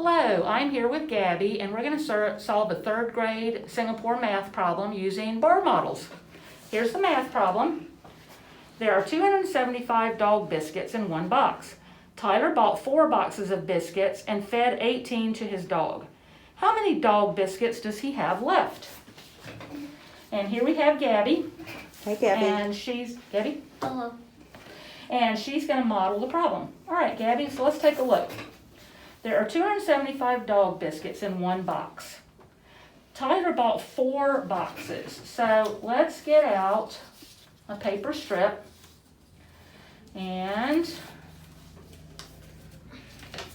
Hello, I'm here with Gabbie, and we're going to solve a third grade Singapore math problem using bar models. Here's the math problem. There are 275 dog biscuits in one box. Tyler bought 4 boxes of biscuits and fed 18 to his dog. How many dog biscuits does he have left? And here we have Gabbie. Hey, Gabbie. And Gabbie? Hello. And she's going to model the problem. All right, Gabbie, so let's take a look. There are 275 dog biscuits in one box. Tyler bought 4 boxes. So let's get out a paper strip. And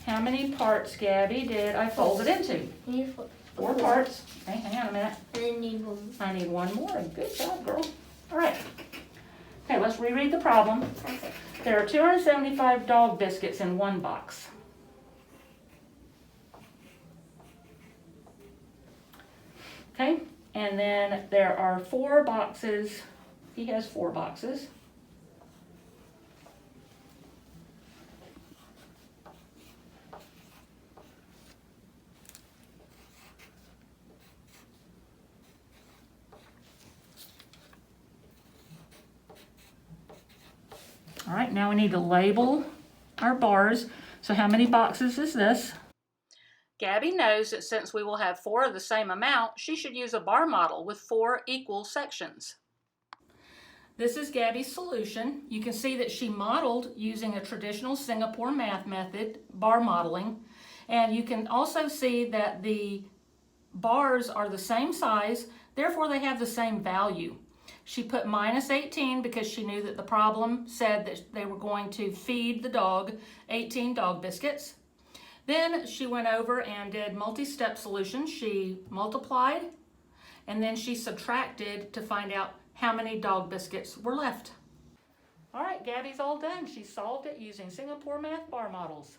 how many parts, Gabbie, did I fold it into? You need 4 parts. Okay, hang on a minute. And then need one. I need one more. Good job, girl. All right. Okay, let's reread the problem. Okay. There are 275 dog biscuits in one box. Okay, and then there are 4 boxes. He has 4 boxes. All right, now we need to label our bars. So how many boxes is this? Gabbie knows that since we will have 4 of the same amount, she should use a bar model with 4 equal sections. This is Gabbie's solution. You can see that she modeled using a traditional Singapore math method, bar modeling. And you can also see that the bars are the same size, therefore they have the same value. She put minus 18 because she knew that the problem said that they were going to feed the dog 18 dog biscuits. Then she went over and did multi-step solutions. She multiplied and then she subtracted to find out how many dog biscuits were left. All right, Gabbie's all done. She solved it using Singapore math bar models.